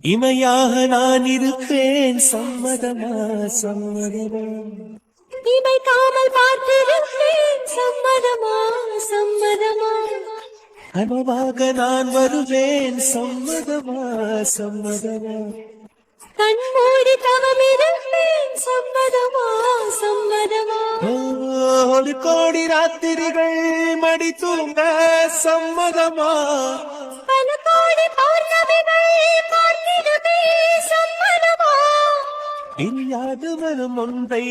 இமையாக நான் இருப்பேன், சம்மதமா சம்மதமா. இமைக்காமல் பார்த்திருப்பேன், சம்மதமா சம்மதமா. கனவாக நான் வருவேன், சம்மதமா சம்மதமா. கண்மூடி தவமிருப்பேன், சம்மதமா சம்மதமா. ஒரு கோடி ராத்திரிகள் மடி தூங்க சம்மதமா. பல கோடி பௌர்ணமிகள் பார்த்திடுமே, சம்மதமா. இல்லாது வரும் ஒன்றை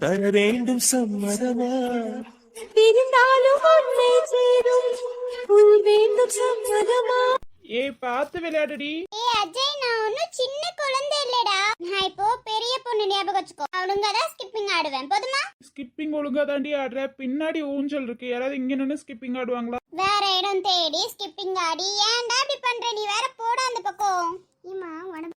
தர வேண்டும், சம்மதமா. பிரிந்தாலும் உன்னை சேரும் உள் வேண்டும், சம்மதமா. பார்த்து விளையாடுடி. அஜய், நான் ஒன்னும் சின்ன குழந்தை இல்லடா. நான் இப்போ பெரிய பொண்ணு, ஞாபகம் வச்சுக்கோ. ஒழுங்காதான் ஸ்கிப்பிங் ஆடுவேன், போதுமா? ஸ்கிப்பிங் ஒழுங்கா தாண்டி ஆடுற. பின்னாடி ஊஞ்சல் இருக்கு, யாராவது இங்க நின்னு ஸ்கிப்பிங் ஆடுவாங்களா? வேற இடம் தேடி ஸ்கிப்பிங் ஆடி ஏன்டா இப்படி பண்ற? நீ வேற போட அந்த பக்கம்.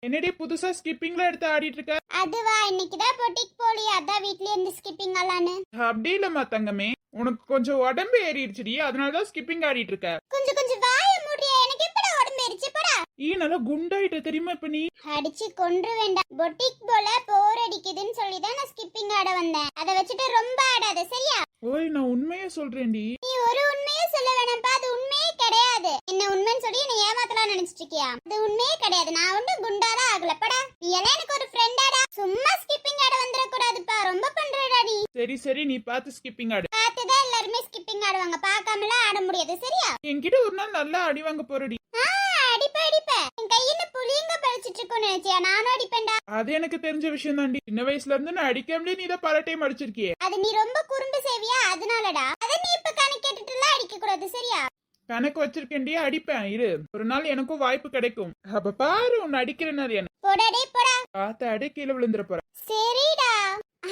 என்னடி புதுசா ஸ்கிப்பிங்ல எடுத்து ஆடிட்டு இருக்க? அதுவா, இன்னைக்குதான் பொட்டிக் போலி, அதான் வீட்லயே இருந்து ஸ்கிப்பிங் ஆலான்னு. அப்படி இல்லம்மா தங்கமே, உனக்கு கொஞ்சம் உடம்பு ஏறிடுச்சுடி, அதனாலதான் ஸ்கிப்பிங் ஆடிட்டு இருக்க. கொஞ்சம் கொஞ்சம் வாய மூடியா, எனக்கு எப்படா உடம்பு எரிச்சு போடா. நல்லா குண்டாயிட்ட தெரியுமா இப்ப நீ? அடிச்சு கொன்று வேண்டாம். பொட்டிக் போல போர் அடிக்குதுன்னு சொல்லிதான் நான் ஸ்கிப்பிங் ஆட வந்தேன். அதை வச்சுட்டு ரொம்ப ஆடாத, சரியா? ஓய், நான் உண்மையே சொல்றேன்டி. நீ ஒரு உண்மையே சொல்ல வேணாம்ப்பா, அது உண்மையே கிடையாது. என்ன உண்மைன்னு சொல்லி என்ன ஏமாத்தலாம் நினைச்சிட்டு இருக்கியா? அது உண்மையே கிடையாது. நான் ஒன்னும் குண்டாதான் ஆகலப்படா. நீ எல்லாம் எனக்கு ஒரு ஃப்ரெண்டாடா. சும்மா ஸ்கிப்பிங் ஆட வந்துட கூடாதுப்பா, ரொம்ப பண்றடா நீ. சரி சரி, நீ பார்த்து ஸ்கிப்பிங் ஆடு. பார்த்துதான் எல்லாருமே ஸ்கிப்பிங் ஆடுவாங்க, பார்க்காமலாம் ஆட முடியாது, சரியா? என்கிட்ட ஒரு நாள் நல்லா அடி வாங்க போறடி. அடிப்ப அடிப்ப. என் கையில புளியங்க பறிச்சிட்டு இருக்கோன்னு நினைச்சியா? நானும் அடிப்பேன்டா. அது எனக்கு தெரிஞ்ச விஷயம் தாண்டி. சின்ன வயசுல இருந்து நான் அடிக்காமலே நீ தான் பல டைம் அடிச்சிருக்கியே. அது நீ ரொம்ப குறும்பு செய்வியா, அதனாலடா. அத நீ இப்ப கணக்கு கேட்டுட்டுலாம் அடிக்க கூடாது, சரியா? கணக்கு வச்சிருக்கேன்டி, அடிப்பேன் இரு. ஒரு நாள் எனக்கும் வாய்ப்பு கிடைக்கும், அப்ப பாரு உன்னை அடிக்கிறேன்னு. என்ன போடாடே போடா. பார்த்து அடி, கீழே விழுந்துற போற. சரிடா.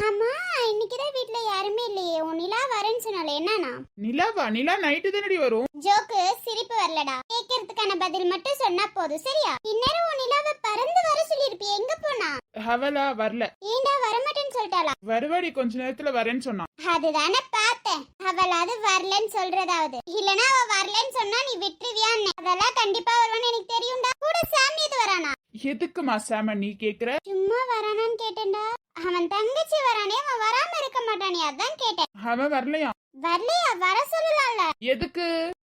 ஆமா, இன்னைக்குதான் வீட்ல யாருமே இல்லையே. உன் நிலா வரேன்னு சொன்னால, என்னன்னா? நிலாவா? நிலா நைட்டு தானடி வரும். ஜோக்கு சிரிப்பு வரலடா. கேக்குறதுக்கான பதில் மட்டும் சொன்னா போதும், சரியா? இந்நேரம் உன் நிலாவை பறந்து வர சொல்லிருப்பிய, எங்க போனா? அவளா வரல. ஏண்டா வரமாட்டேன்னு சொல்லிட்டாளா? வருவாடி, கொஞ்ச நேரத்துல வரேன்னு சொன்னான். அதுதானே பார்த்தேன். அவளாவது வரலன்னு சொல்றதாவது. இல்லனா அவ வரலன்னு சொன்னா நீ விட்டுருவியான்னு. அதெல்லாம் கண்டிப்பா வருவான்னு எனக்கு தெரியும்டா. கூட சாமி எது வரானா? எதுக்குமா சாம நீ கேக்குற? சும்மா வரானான்னு கேட்டேன்டா. அவன் தங்கச்சி வரானே, அவன் வராம இருக்க மாட்டானே, அதான் கேட்டேன். அவன் வரலையா? வரலையா? வர சொல்லலாம்ல. எதுக்கு?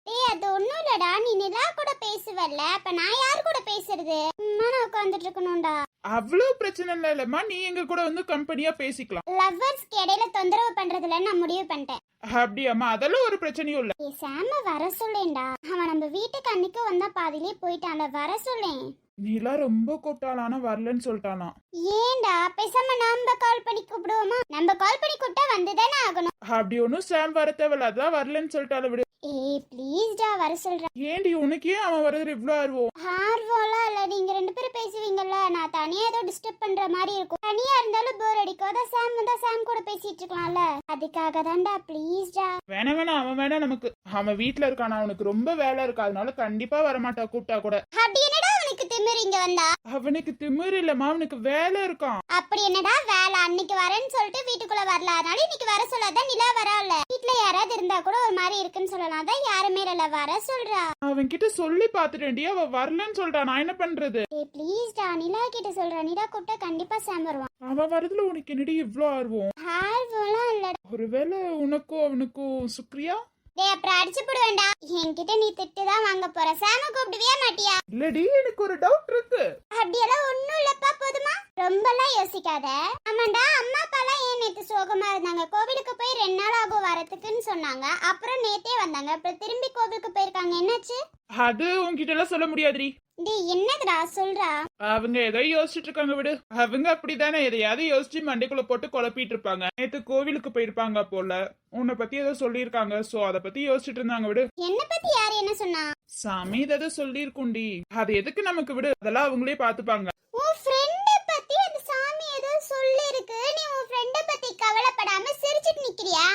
டேய், அது ஒண்ணும் இல்லடா. நீ நிலா கூட பேசுவல்ல, அப்ப நான் யார் கூட பேசுறது? சும்மா நான் உட்கார்ந்துட்டு இருக்கணும்டா. அவ்வளவு பிரச்சனை இல்லம்மா, நீ எங்க கூட வந்து கம்பெனியா பேசிக்கலாம். லவ்வர்ஸ்க்கு இடையில தொந்தரவு பண்றதுல நான் முடிவு பண்ணிட்டேன். அப்படியாம்மா? அதெல்லாம் ஒரு பிரச்சனையும் இல்ல. ஏய், சாம வர சொல்லேன்டா. அவன் நம்ம வீட்டுக்கு அன்னைக்கு வந்தா பாதியிலே போயிட்டான்ல, வர சொல்லேன். நீலா ரொம்ப கூப்பிட்டாளானா வரலன்னு சொல்லிட்டானா? ஏண்டா பேசாம நம்ம கால் பண்ணி கூப்பிடுவோமா? நம்ம கால் பண்ணி கூப்பிட்டா வந்துதானே ஆகணும். அப்படி ஒன்னும் சாம் வர தேவையில்ல, அதான் வரலன்னு சொல்லிட்டால விடு. ஏய் ப்ளீஸ்டா, வர சொல்றேன். ஏண்டி உனக்கே அவன் வரது இவ்வளவு ஆர்வம்? ஆர்வம்லாம் இல்ல, நீங்க ரெண்டு பேரும் பேசுவீங்கல்ல, நான் தனியா ஏதோ டிஸ்டர்ப் பண்ற மாதிரி இருக்கும். தனியா இருந்தாலும் போர் அடிக்கும். அதான் சாம் வந்தா சாம் கூட பேசிட்டு இருக்கலாம்ல, அதுக்காக தான்டா. ப்ளீஸ்டா. வேணா வேணா, அவன் வேணா நமக்கு. அவன் வீட்டுல இருக்கானா, அவனுக்கு ரொம்ப வேலை இருக்கு, அதனால கண்டிப்பா வரமாட்டா கூப்பிட்டா கூட. அப்படி என்னடா அவனுக்கு திமிரு இங்க வந்தா? அவனுக்கு திமிரு இல்லம்மா, அவனுக்கு வேலை இருக்கான். அப்படி என்னடா வேலை? அன்னைக்கு வரேன்னு சொல்லிட்டு வீட்டுக்குள்ள வரல, அதனால இன்னைக்கு வர சொல்லாதான். நிலா வரல. வீட்டுல யாராவது இருந்தா கூட ஒரு மாதிரி இருக்குன்னு சொல்லலாம், அதான் யாருமே இல்ல, வர சொல்றா. அவன் கிட்ட சொல்லி பாத்துட்டேன்டி, அவ வரலன்னு சொல்றா, நான் என்ன பண்றது? ஏய் ப்ளீஸ்டா, நிலா கிட்ட சொல்றா. நிலா கூப்பிட்டா கண்டிப்பா சாம் வருவான். அவன் வரதுல உனக்கு என்னடி இவ்ளோ ஆர்வம்? ஆர்வம்லாம் இல்ல. ஒருவேளை உனக்கும் அவனுக்கும் சுக்ரியா? டேய், அப்புறம் அடிச்சு போடுவேன்டா. என்கிட்ட நீ திட்டு தான் வாங்க போற. சாம கூப்பிடுவியா மாட்டியா? இல்லடி, எனக்கு ஒரு டவுட் இருக்கு. அப்படியெல்லாம் ஒண்ணும் இல்லப்பா, போதுமா? ரொம்பலாம் யோசிக்காத. ஆமாண்டா, அம்மா அப்பாலாம் ஏன் நேத்து சோகமா இருந்தாங்க? கோவிலுக்கு போய் 2 நாள் ஆகும் வரத்துக்குன்னு சொன்னாங்க. அப்புறம் நேத்தே வந்தாங்க, அப்புறம் திரும்பி கோவிலுக்கு போயிருக்காங்க. என்னாச்சு? அது உன்கிட்ட எல்லாம் சொல்ல முடியாதுடி. டேய், என்னதுடா சொல்றா? அவங்க ஏதோ யோசிச்சுட்டு இருக்காங்க விடு. அவங்க அப்படித்தானே எதையாவது யோசிச்சு மண்டைக்குள்ள போட்டு குழப்பிட்டு இருப்பாங்க. நேத்து கோவிலுக்கு போயிருப்பாங்க போல, உன்னை பத்தி ஏதோ சொல்லிருக்காங்க. சோ அத பத்தி யோசிச்சுட்டு இருந்தாங்க விடு. என்ன பத்தி யார் என்ன சொன்னா? சாமி ஏதோ சொல்லிருக்குண்டி, அது எதுக்கு நமக்கு விடு, அதெல்லாம் அவங்களே பாத்துப்பாங்க. உன் ஃப்ரெண்ட பத்தி அந்த சாமி ஏதோ சொல்லிருக்கு, நீ உன் ஃப்ரெண்ட பத்தி கவலைப்படாம சிரிச்சிட்டு நிக்கிறியா?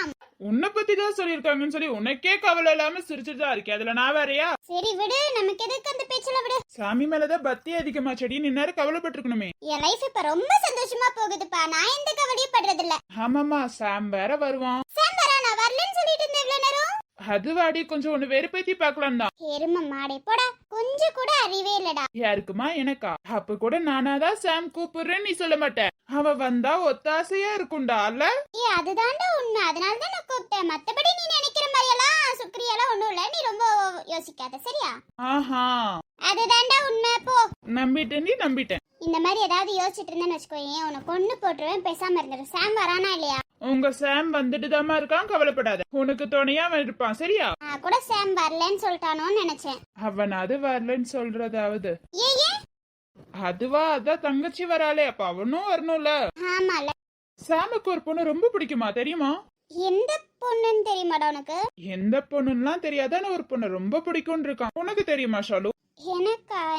உன்னை பத்தி தான் சொல்லிருக்காங்கன்னு சொல்லி உனக்கே கவலை இல்லாம சிரிச்சுட்டு தான் இருக்கேன், அதுல நான் வேறையா? சரி விடு, நமக்கு எதுக்கு அந்த பேச்சல விடு. சாமி மேலதான் பக்தி அதிகமா செடி, நீ நேரம் கவலைப்பட்டிருக்கணுமே. என் லைஃப் இப்ப ரொம்ப சந்தோஷமா போகுதுப்பா, நான் எந்த கவலையும் படுறது இல்ல. ஆமாமா, சாம் வேற வருவான். சாம் வரா, நான் வரலன்னு சொல்லிட்டு இருந்தேன் இவ்வளவு நேரம். அது வாடி கொஞ்சம் ஒண்ணு வெறுப்பேத்தி பார்க்கலாம் தான். எரும மாடே போடா, கொஞ்சம் கூட அறிவே இல்லடா. யாருக்குமா எனக்கா? அப்ப கூட நானாதான் சாம் கூப்பிடுறேன்னு நீ சொல்ல மாட்டேன். அவ வந்தா ஒத்தாசையா இருக்கும்டா அல்ல? அதுதான்டா உண்மை, அதனாலதான் நான் கூப்பிட்டேன். மத்தபடி நீ நினைக்கிற மாதிரி எல்லாம் சுக்ரியாலாம் ஒண்ணும் இல்ல, நீ ரொம்ப யோசிக்காத சரியா? ஆஹா, அதுதான்டா உண்மை. போ, நம்பிட்டேன், நம்பிட்டேன். இந்த மாதிரி ஏதாவது யோசிச்சுட்டு இருந்தேன்னு வச்சுக்கோயேன், உனக்கு கொன்னு போட்டுருவேன். பேசாம இருந்துரு. சாம் வரானா இல்லையா? உங்க சாம் வந்துட்டு தாமா இருக்கான், கவலைப்படாத. உனக்கு துணையா அவன் இருப்பான் சரியா? நான் கூட சாம் வரலன்னு சொல்லிட்டானோன்னு நினைச்சேன். அவன் அது வரலன்னு சொல்றதாவது. ஏன்? அதுவா, அதான் தங்கச்சி வராளே, அப்ப அவனும் வரணும்ல. ஆமால. சாமுக்கு ஒரு பொண்ணு ரொம்ப பிடிக்குமா தெரியுமா? எந்த பொண்ணுன்னு தெரியுமாடா உனக்கு? எந்த பொண்ணுலாம் தெரியாதான ஒரு பொண்ணு ரொம்ப பிடிக்கும்னு இருக்கான். உனக்கு தெரியுமா ஷாலு?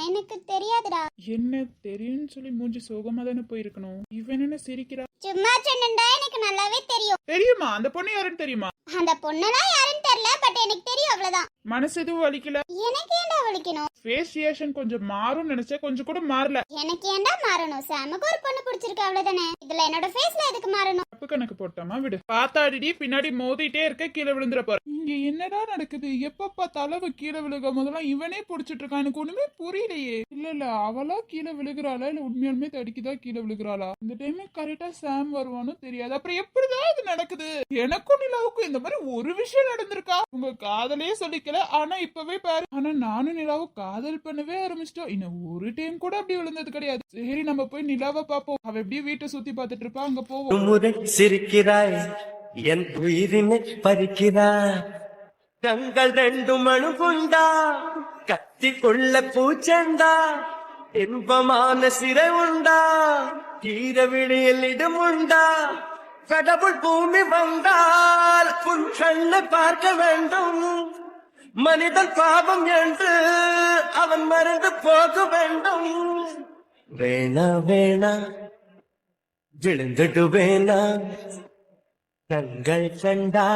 எனக்கு தெரியாதுடா. என்ன தெரியும்னு சொல்லி மூஞ்சி சோகமா தானே போயிருக்கணும். இவன் என்ன சிரிக்கிறா? சும்மா சொன்னேன்டா, எனக்கு நல்லாவே தெரியும். தெரியுமா? அந்த பொண்ணு யாருன்னு தெரியுமா? அந்த பொண்ணுலாம் யாருன்னு தெரியல, பட் எனக்கு தெரியும் அவ்வளவுதான். மனசு எதுவும் வலிக்கல? எனக்கு ஏன்டா வலிக்கணும்? ஃபேஸ் ரியாக்ஷன் கொஞ்சம் மாறும் நினைச்சேன், கொஞ்சம் கூட மாறல. எனக்கு ஏன்டா மாறணும்? சாமுக்கு ஒரு பொண்ணு பிடிச்சிருக்கு அவ்வளவுதானே. இதுல என்னோட ஃபேஸ்ல எதுக்கு மாறணும்? தப்பு கணக்கு போட்டாமா விடு. பாத்தாடி பின்னாடி மோதிட்டே இருக்க, கீழே விழுந்துற போற. இங்க என்னடா நடக்குது? எப்ப பார்த்தாலும் அவ கீழே விழுக முதலாம் இவனே புடிச்சிட்டு இருக்கான். எனக்கு ஒண்ணுமே புரியலையே. இல்ல அவளா கீழே விழுகிறாளா இல்ல உண்மையாலுமே தடிக்குதா கீழே விழுகிறாளா? இந்த டைம் கரெக்டா சாம் வருவானு தெரியாது. அப்புறம் எப்படிதான் இது நடக்குது? எனக்கும் நிலாவுக்கும் இந்த மாதிரி ஒரு விஷயம் நடந்திருக்கா? உங்க காதலே சொல்லிக்கல, ஆனா இப்பவே பாரு. ஆனா நானும் நிலாவும் காதல் பண்ணவே ஆரம்பிச்சிட்டோம். இன்னும் ஒரு டைம் கூட அப்படி விழுந்தது கிடையாது. சரி, நம்ம போய் நிலாவை பாப்போம். அவ எப்படியே வீட்டை சுத்தி பாத்துட்டு இருப்பா, அங்க போவோம். முறை சிரிக்கிறாய், என் உயிரினை பறிக்கிறாய். கண்கள் ரெண்டும் அணுகுண்டா, கத்தி கொள்ள பூச்செண்டா. இன்பமான சிறை உண்டா, தீர விழியில் இடம் உண்டா. கடவுள் பூமி வந்தால் உன் கண்ணை பார்க்க வேண்டும். மனிதன் பாவம் என்று அவன் மறந்து போக வேண்டும். வேணா வேணா விழுந்துடுவேனா, கண்கள் கண்டா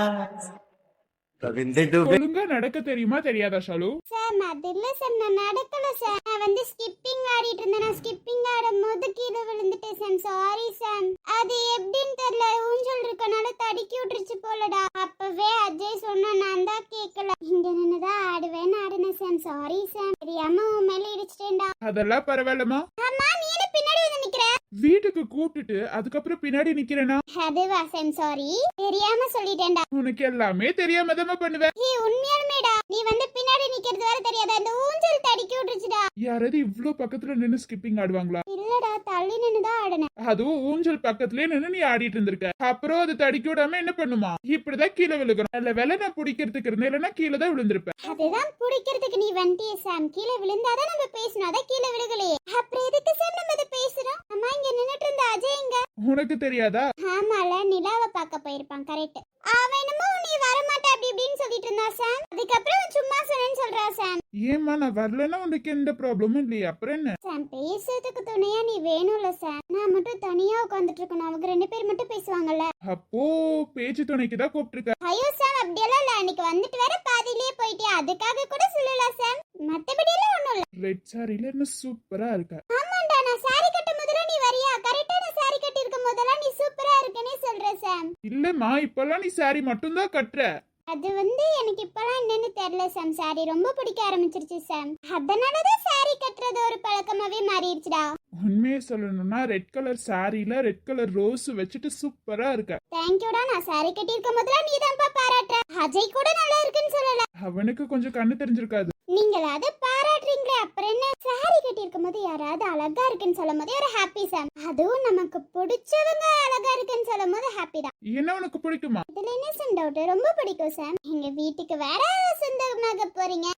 கவிழ்ந்துடுவே. ஒழுங்கா நடக்க தெரியுமா தெரியாதா ஷாலு? சாம் அது இல்ல சாம், நான் நடக்கல சாம். நான் வந்து ஸ்கிப்பிங் ஆடிட்டு இருந்தேன். நான் ஸ்கிப்பிங் ஆடும் போது கீழே விழுந்துட்டேன் சாம். சாரி சாம். அது எப்படின்னு தெரியல, ஊஞ்சல் இருக்கனால தடுக்கி விட்டுருச்சு போலடா. அப்பவே அஜய் சொன்னா, நான் தான் கேட்கல. இங்க நின்னுதான் ஆடுவேன்னு ஆடுனேன் சாம். சாரி சாம், தெரியாம உன் மேல இடிச்சிட்டேன்டா. அதெல்லாம் பரவாயில்லமா. ஆமா, நீ என்ன பின்னாடி வந்து நிக்கிற? வீட்டுக்கு கூப்பிட்டுட்டு அதுக்கப்புறம் பின்னாடி நிக்கிறேனா? அதுவா சாம், சாரி, தெரியாம சொல்லிட்டேன்டா. உனக்கு எல்லாமே தெரியாம தான் பண்ணுவேன். ஏய் உண்மையாலுமேடா, நீ வந்து பின்னாடி நிக்கிறது வேற தெரியாதா? இந்த ஊஞ்சல் தடுக்கி விட்டுருச்சுடா. யாராவது இவ்ளோ பக்கத்துல நின்னு ஸ்கிப்பிங் ஆடுவாங்களா? இல்லடா, தள்ளி நின்னுதான் ஆடுனேன். அதுவும் ஊஞ்சல் பக்கத்துலயே நின்னு நீ ஆடிட்டு இருந்திருக்க. அப்புறம் அது தடுக்கி விடாம என்ன பண்ணுமா? இப்படிதான் கீழே விழுகணும். நல்ல வேலை நான் பிடிக்கிறதுக்கு இருந்தேன், இல்லைன்னா கீழே தான் விழுந்திருப்பேன். அதுதான் பிடிக்கிறதுக்கு நீ வந்துட்டிய சாம். கீழே விழுந்தாதான் நம்ம பேசணும், அதான் கீழே விழுகலையே. அப்புறம் எதுக்கு சாம் நம்ம இதை பேசுறோம்? அம்மா இங்க நின்னுட்டு இருந்த அஜய் எங்க? உனக்கு தெரியாதா? ஆமால, நிலாவை பார்க்க போயிருப்பான். கரெக்ட். அவன் என்னமோ நீ வரமாட்ட அப்படி இப்படின்னு சொல்லிட்டு இருந்தா சாம். அதுக்கப்புறம் அவன் சும்மா சொன்னேன்னு சொல்றா சாம். ஏமா நான் வரலன்னா உனக்கு எந்த ப்ராப்ளமும் இல்லையா? அப்புறம் என்ன? சாம், பேசுறதுக்கு துணையா நீ வேணும்ல சாம். நான் மட்டும் தனியா உட்காந்துட்டு இருக்கணும், அவங்க 2 பேர் மட்டும் பேசுவாங்கல்ல. அப்போ பேச்சு துணைக்கு தான் கூப்பிட்டுருக்க. ஐயோ சாம், அப்படியெல்லாம் இல்ல. அன்னைக்கு வந்துட்டு வேற பாதியிலேயே போயிட்டியா, அதுக்காக கூட சொல்லலாம் சாம். மத்தபடி எல்லாம் ஒண்ணும் இல்ல. ரெட் சாரில என்ன சூப்பரா இருக்க. ஆமாண்டா, நான் சாரி கட்டும் போதெல்லாம் நீ வரியா? கரெக்டா நான் சாரி கட்டி இருக்கும் போதெல்லாம் நீ சூப்பரா இருக்கேனே சொல்ற சாம். இல்லம்மா, இப்பெல்லாம் நீ சாரி மட்டும் தான் கட்டுற. அது வந்து எனக்கு இப்பெல்லாம் என்னன்னு தெரியல சாம். சாரி ரொம்ப பிடிக்க ஆரம்பிச்சிருச்சு சாம். அதனாலதான் சாரி கட்டுறது ஒரு பழக்கமாவே மாறிடுச்சுடா. உண்மையை சொல்லணும்னா ரெட் கலர் சாரில ரெட் கலர் ரோஸ் வச்சுட்டு சூப்பரா இருக்க. தேங்க்யூடா. நான் சாரி கட்டி இருக்கும் போதெல்லாம் நீ தான்ப்பா பாராட்டுற. அஜய் கூட நல்லா இருக்குன்னு சொல்லல. அவனுக்கு கொஞ்சம் கண்ணு தெரிஞ்சிருக்காது. நீங்களாவது பாராட்டுறீங்களே, அப்புறம் என்ன? சாரி கட்டி இருக்கும் போது யாராவது அழகா இருக்குன்னு சொல்லும் போது ஒரு ஹாப்பி சாம். அதுவும் நமக்கு பிடிச்சவங்க அழகா இருக்குன்னு சொல்லும் போது ஹாப்பி தான். என்ன உனக்கு பிடிக்குமா? இதுல என்ன சாம் டவுட்? ரொம்ப பிடிக்கும் சாம். எங்க வீட்டுக்கு வேற சொந்தமாக போறீங்க,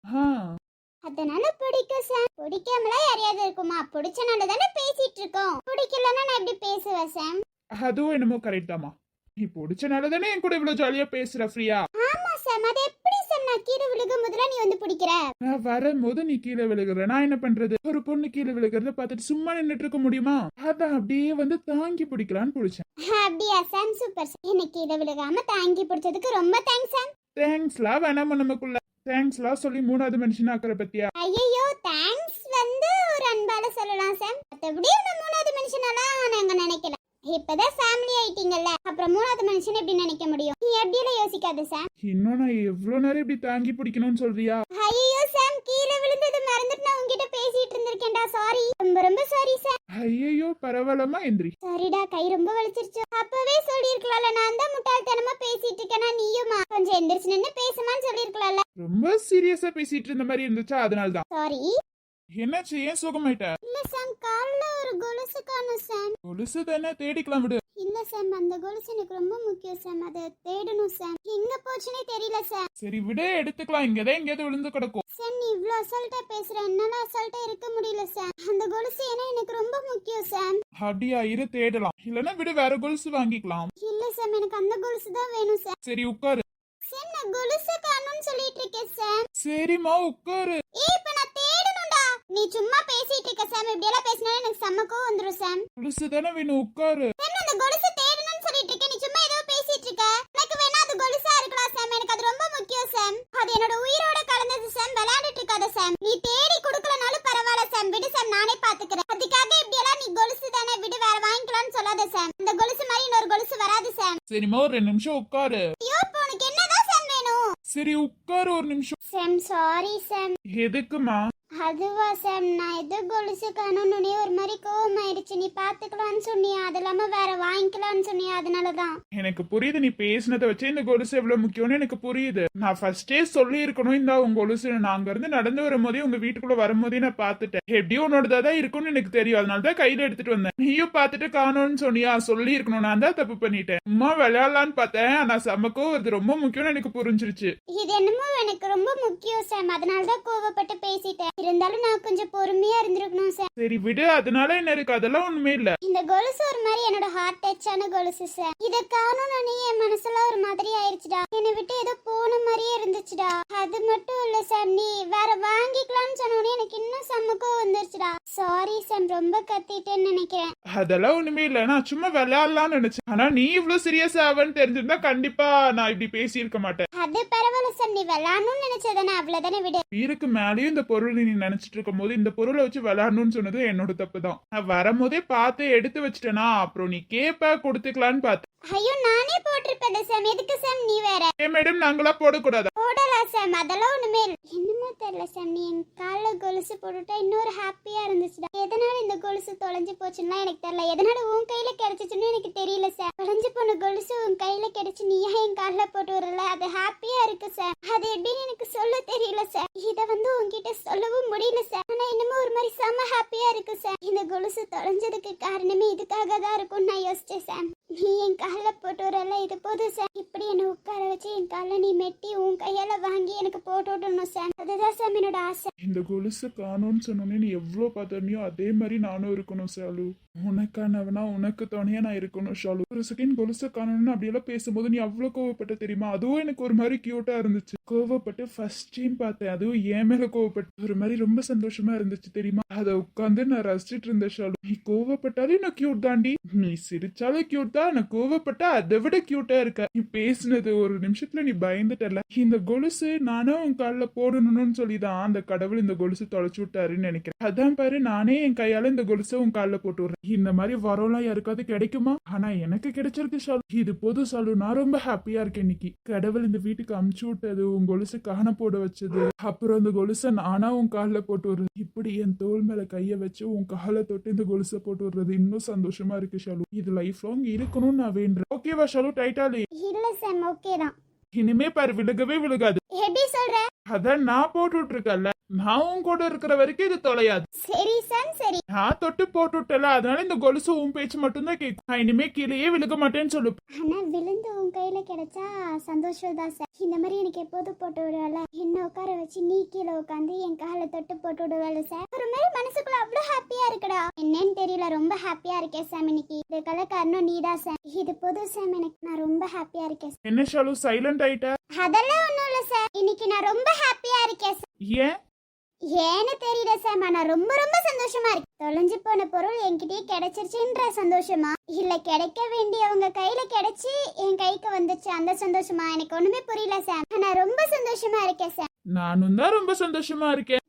அதனால பிடிக்கும் சாம். பிடிக்காமலாம் யாரையாவது இருக்குமா? பிடிச்சனால தானே பேசிட்டு இருக்கோம். பிடிக்கலன்னா நான் எப்படி பேசுவேன் சாம்? அதுவும் என்னமோ கரெக்ட் தாமா. நீ பிடிச்சனால தானே என் கூட இவ்வளவு ஜாலியா பேசுற ஃப்ரீயா. ஆமா சாம், அது எப்படி சாம்? நான் கீழே விழுகும் போதுல நீ வந்து பிடிக்கிற. நான் வரும்போது நீ கீழே விழுகுற, நான் என்ன பண்றது? ஒரு பொண்ணு கீழே விழுகிறத பார்த்துட்டு சும்மா நின்னுட்டு இருக்க முடியுமா? அதான் அப்படியே வந்து தாங்கி பிடிக்கலான்னு பிடிச்சேன். அப்படியா சாம்? சூப்பர் சாம். எனக்கு கீழே விழுகாம தாங்கி பிடிச்சதுக்கு ரொம்ப தேங்க்ஸ் சாம். தேங்க்ஸ்லாம் வேணாமா நமக்குள்ள. தேங்க்ஸ்லாம் சொல்லி 3வது மனுஷன் ஆக்குற பத்தியா? ஐயோ, தேங்க்ஸ் வந்து ஒரு அன்பால சொல்லலாம் சாம். மத்தபடி நம்ம 3வது மனுஷனாலாம் நாங்க நினைக்கல. இப்பதான் ஃபேமிலி ஆயிட்டீங்கல்ல, அப்புறம் 3வது மனுஷன் எப்படி நினைக்க முடியும்? எப்படியெல்லாம் யோசிக்காத சாம். இன்னும் நான் எவ்வளவு நேரம் இப்படி தாங்கி பிடிக்கணும்னு சொல்றியா? ஐயோ சாம், கீழே விழுந்தது மறந்துட்டு நான் உன்கிட்ட பேசிட்டு இருந்திருக்கேன்டா. சாரி, ரொம்ப ரொம்ப சாரி சாம். ஐயோ பரவாயில்லமா எந்திரி. சாரிடா, கை ரொம்ப வலிச்சிருச்சு. அப்பவே சொல்லிருக்கலாம்ல, நான் தான் முட்டாள்தனமா பேசிட்டு இருக்கேனா, நீயுமா கொஞ்சம் எந்திரிச்சு நின்னு பேசுமான்னு சொல்லிருக்கலாம்ல. ரொம்ப சீரியஸா பேசிட்டு இருந்த மாதிரி இருந்துச்சா, அதனாலதான். சாரி. என்னாச்சு, ஏன் சுகமாயிட்ட? இல்ல சாம், கால்ல ஒரு கொலுசு காணும் சாம். கொலுசு தானே, தேடிக்கலாம் விடு. இல்ல சாம், அந்த கொலுசு எனக்கு ரொம்ப முக்கியம் சாம். அதை தேடணும் சாம். எங்க போச்சுன்னே தெரியல சாம். சரி விடு, எடுத்துக்கலாம். இங்கதான் எங்கேயாவது விழுந்து கிடக்கும். சாம், நீ இவ்ளோ அசால்ட்டா பேசுற, என்னால அசால்ட்டா இருக்க முடியல சாம். அந்த கொலுசு ஏன்னா எனக்கு ரொம்ப முக்கியம் சாம். அப்படியா, இரு தேடலாம். இல்லன்னா விடு, வேற கொலுசு வாங்கிக்கலாம். இல்ல சாம், எனக்கு அந்த கொலுசு தான் வேணும் சாம். சரி உட்காரு. சாம், நான் கொலுசு காணும்னு சொல்லிட்டு இருக்கேன் சாம். சரிம்மா உட்காரு. இப்ப நான் தேடணும்டா. நீ சும்மா பேசிட்டு இருக்க சாம். இப்படி எல்லாம் பேசினா எனக்கு செம்மக்கோ வந்துரும் சாம். கொலுசு தானே வேணும், உட்காரு. சாம், அந்த கொலுசு தேடணும்னு சொல்லிட்டு இருக்கேன். நீ சும்மா ஏதோ பேசிட்டு இருக்க. எனக்கு வேணா அது கொலுசா இருக்கலாம் சாம். எனக்கு அது ரொம்ப முக்கியம் சாம். அது என்னோட உயிரோட கலந்தது சாம். விளையாடிட்டு இருக்காத சாம். நீ தேடி கொடுக்கலனாலும் பரவாயில்ல சாம். விடு சாம், நானே பாத்துக்கிறேன். அதுக்காக இப்படி எல்லாம் நீ கொலுசு தானே, விடு, வேற வாங்கிக்கலாம்னு சொல்லாத சாம். இந்த கொலுசு மாதிரி இன்னொரு கொலுசு வராது சாம். சரிம்மா, ஒரு 2 நிமிஷம் உட்காரு. ஐயோ, இப்போ உனக்கு என்னதான் சாம் வேணும்? சரி உட்காரு ஒரு நிமிஷம். சாம், சாரி சாம். எதுக்குமா? அதுவா சாம், நான் எது கொலுசு காணும்னு ஒரு மாதிரி கோவமாயிடுச்சு. நீ பாத்துக்கலாம்னு சொன்னியா, அது இல்லாம வேற வாங்கிக்கலாம்னு சொன்னியா, அதனாலதான். எனக்கு புரியுது, நீ பேசினதை வச்சு இந்த கொலுசு எவ்வளவு முக்கியம்னு எனக்கு புரியுது. நான் ஃபர்ஸ்டே சொல்லி இருக்கணும் இந்த உங்க கொலுசு. நான் அங்க இருந்து நடந்து வரும்போதே உங்க வீட்டுக்குள்ள வரும்போதே நான் பாத்துட்டேன். எப்படியும் உன்னோடதான் இருக்கும்னு எனக்கு தெரியும். அதனாலதான் கையில எடுத்துட்டு வந்தேன். நீயும் பாத்துட்டு காணும்னு சொன்னியா, சொல்லி இருக்கணும். நான் தான் தப்பு பண்ணிட்டேன். சும்மா விளையாடலான்னு பார்த்தேன். ஆனா சமக்கும் அது ரொம்ப முக்கியம்னு எனக்கு புரிஞ்சிருச்சு. இது என்னமோ எனக்கு ரொம்ப முக்கியம் சாம். அதனாலதான் கோவப்பட்டு பேசிட்டேன். இருந்தாலும் நான் கொஞ்சம் பொறுமையா இருந்திருக்கணும் சார். சரி விடு, அதனால என்ன இருக்கு, அதெல்லாம் ஒண்ணுமே இல்ல. இந்த கொலுசு ஒரு மாதிரி என்னோட ஹார்ட் டச்சான கொலுசு சார். இத காணோம்னு என் மனசுல ஒரு மாதிரி ஆயிருச்சுடா. என்னை விட்டு ஏதோ போன மாதிரியே இருந்துச்சுடா. அது மட்டும் இல்ல சார், நீ வேற வாங்கிக்கலாம்னு சொன்னோடனே எனக்கு இன்னும் சம்மக்கம் வந்துருச்சுடா. சாரி சார், ரொம்ப கத்திட்டேன்னு நினைக்கிறேன். அதெல்லாம் ஒண்ணுமே இல்ல, நான் சும்மா விளையாடலாம்னு நினைச்சேன். ஆனா நீ இவ்வளவு சீரியஸ் ஆவன்னு தெரிஞ்சிருந்தா கண்டிப்பா நான் இப்படி பேசியிருக்க மாட்டேன். அது பரவாயில்ல சார், நீ விளையாடணும்னு நினைச்சதானே, அவ்வளவுதானே, விடு. வீருக்கு மேலேயும் இந்த பொருள் நீ நினைச்சிட்டு இருக்கும் போது இந்த பொருளை வச்சு விளையாடணும்னு சொன்னது என்னோட தப்பு தான். நான் வரும்போதே பார்த்து எடுத்து வச்சுட்டேனா, அப்புறம் நீ கேப்ப கொடுத்துக்கலான்னு பார்த்தேன். ஐயோ, நானே போட்டிருப்பேன் சாம். எதுக்கு சாம் நீ வேற? மேடம், நாங்களா போடக்கூடாதா? போடலாம் சாம், அதெல்லாம் ஒண்ணுமே இல்ல. என்னமோ தெரியல சாம், நீ என் கால கொலுசு போட்டுட்டா இன்னொரு ஹாப்பியா இருந்துச்சுடா. எதனால இந்த கொலுசு தொலைஞ்சு போச்சுன்னா எனக்கு தெரியல. எதனால உன் கையில கிடைச்சிச்சுன்னு எனக்கு தெரியல சார். தொலைஞ்சு போன கொலுசு உன் கையில கிடைச்சு நீ ஏன் என் கால போட்டு வரல, அது ஹாப்பியா இருக்கு சார். அது எப்படின்னு எனக்கு சொல்ல தெரியல சார். இத உன்கிட்ட சொல்லவும் முடியல சார். ஆனா என்னமோ ஒரு மாதிரி செம ஹாப்பியா இருக்கு சார். இந்த கொலுசு தொலைஞ்சதுக்கு காரணமே இதுக்காக தான் இருக்கும்னு நான் யோசிச்சேன் சார். நீ என் கால போட்டு வரல, இது போதும் சார். இப்படி என்ன உட்கார வச்சு என் கால நீ மெட்டி உன் கையால வாங்கி எனக்கு போட்டு விடணும் சார். அதுதான் சார் என்னோட ஆசை. இந்த கொலுசு காணும்னு சொன்னோன்னே நீ எவ்வளவு பார்த்தனியோ அதே மாதிரி நானும் இருக்கணும் ஷாலு. உனக்கானவனா உனக்கு துணையா நான் இருக்கணும் ஷாலு. ஒரு செகண்ட் கொலுசு காணணும்னு அப்படியெல்லாம் பேசும்போது நீ அவ்வளவு கோவப்பட்ட தெரியுமா? அதுவும் எனக்கு ஒரு மாதிரி கியூட்டா இருந்துச்சு. கோவப்பட்டு ஃபர்ஸ்ட் டைம் பார்த்தேன், அதுவும் என் மேல கோவப்பட்டு ஒரு மாதிரி ரொம்ப சந்தோஷமா இருந்துச்சு தெரியுமா? அதை உட்காந்து நான் ரசிச்சிட்டு இருந்தேன் ஷாலு. நீ கோவப்பட்டாலும் நான் கியூட் தாண்டி, நீ சிரிச்சாலும் கியூட் தான், நான் கோவப்பட்டா அதை விட கியூட்டா இருக்க. நீ பேசினது ஒரு நிமிஷத்துல நீ பயந்துட்டல. இந்த கொலுசு நானும் உன் காலில் போடணும்னு சொல்லிதான் அந்த கடவுள் இந்த கொலுசு தொலைச்சு விட்டாருன்னு நினைக்கிறேன். அதான் பாரு, நானே என் கையால இந்த கொலுசை உன் காலில் போட்டு விடுறேன். இந்த மாதிரி வரலாம் யாருக்காவது கிடைக்குமா? ஆனா எனக்கு கிடைச்சிருக்கு ஷாலு. இது போது ஷாலு, நான் ரொம்ப ஹாப்பியா இருக்கேன் இன்னைக்கு. கடவுள் இந்த வீட்டுக்கு அமுச்சு விட்டது, உன் கொலுசு காண போட வச்சது, அப்புறம் இந்த கொலுசை நானா உன் காலில் போட்டு விடுறது, இப்படி என் தோல் மேல கைய வச்சு உன் காலை தொட்டு இந்த கொலுசை போட்டு விடுறது இன்னும் சந்தோஷமா இருக்கு ஷாலு. இது லைஃப் லாங் இருக்கணும்னு நான் வேண்டேன். ஓகேவா ஷாலு? டைட்டாலி இல்ல சார், ஓகே தான். இனிமே பாரு, விழுகவே விழுகாது. எப்படி சொல்ற? அதான் நான் போட்டு விட்டுருக்கல, நான் உன் கூட இருக்கிற வரைக்கும் இது தொலையாது. சரி சார், சரி. நான் தொட்டு போட்டு விட்டல, அதனால இந்த கொலுசு உன் பேச்சு மட்டும்தான் கேட்கும். நான் இனிமே கீழேயே விழுக மாட்டேன்னு சொல்லு. ஆனா விழுந்து உன் கையில கிடைச்சா சந்தோஷம் தான் சார். இந்த மாதிரி எனக்கு எப்போதும் போட்டு விடுவால, என்ன உட்கார வச்சு நீ கீழே உட்காந்து என் காலை தொட்டு போட்டு விடுவாள் சார். ஒரு மாதிரி மனசுக்குள்ள அவ்வளவு ஹாப்பியா இருக்குடா. என்னன்னு தெரியல, ரொம்ப ஹாப்பியா இருக்கேன் சார் இன்னைக்கு. இதுக்கெல்லாம் காரணம் நீதான் சார். இது போதும் சார் எனக்கு, நான் ரொம்ப ஹாப்பியா இருக்கேன். என்ன ஷாலு சைலண்ட் ஆயிட்ட? அதெல்லாம் ஒண்ணும் இல்ல சார், இன்னைக்கு நான் ரொம்ப ஹாப்பியா இருக்கேன் சார். ஏன்? ஏன்னு தெரியல சார், நான் ரொம்ப ரொம்ப சந்தோஷமா இருக்கேன். தொலைஞ்சு போன பொருள் என்கிட்டயே கிடைச்சிருச்சுன்ற சந்தோஷமா, இல்ல கிடைக்க வேண்டியவங்க கையில கிடைச்சு என் கைக்கு வந்துச்சு அந்த சந்தோஷமா, எனக்கு ஒண்ணுமே புரியல சார். நான் ரொம்ப சந்தோஷமா இருக்கேன் சார். நானும் தான் ரொம்ப சந்தோஷமா இருக்கேன்.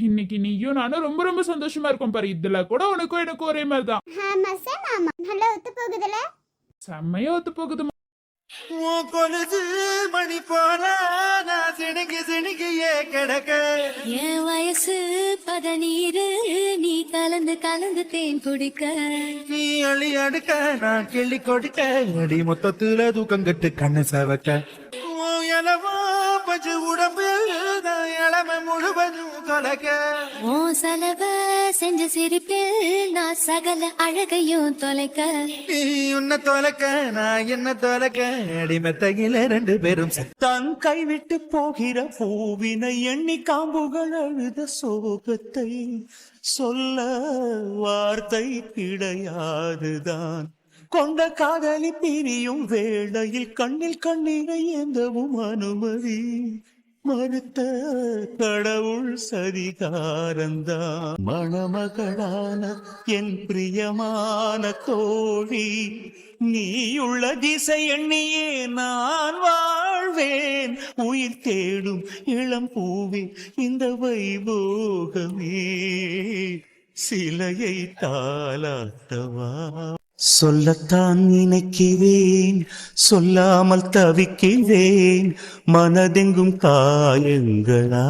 இன்னைக்கு நீயும் நானும் ரொம்ப ரொம்ப சந்தோஷமா இருக்கோம் பாரு. இதுல கூட உனக்கும் எனக்கும் ஒரே மாதிரி தான். ஆமா சார், ஆமா. நல்லா ஒத்து போகுதுல? செம்மையா ஒத்து போகுது. உன் கொலுசு மணி போல நான் சிணுங்கி சிணுங்கியே கிடக்க என் வயசு பதநீரு நீ கலந்து கலந்து தேன் குடிக்க நீ அள்ளி அடுக்க நான் கிள்ளி கொடுக்க அடி மொத்தத்துல தூக்கம் கட்டு கண்ணு சவக்க உன் இளவோ பஞ்சு உடம்பு நான் இளமை முழுவதும் கலக்க ஓ செலவ செஞ்ச சிரிப்பில் நான் சகல அழகையும் தொலைக்க நீ உன்னை தொலைக்க நான் என்ன தொலைக்க அடிமத்தையில 2 பேரும் தன் கைவிட்டு போகிற பூவினை எண்ணி காம்புகள் அழுத சோகத்தை சொல்ல வார்த்தை கிடையாதுதான் கொண்ட காதலி பிரியும் வேளையில் கண்ணில் கண்ணீரை ஏந்தவும் அனுமதி மறுத்த கடவுள் சரிகாரந்தான் மணமகளான என் பிரியமான தோழி நீயுள்ள திசை எண்ணியே நான் வாழ்வேன் உயிர் தேடும் இளம் பூவே இந்த வைபோகமே சிலையை தாளாட்டவா சொல்லத்தான் நினைக்கிறேன் சொல்லாமல் தவிக்கிறேன் மனதெங்கும் காயங்களாய்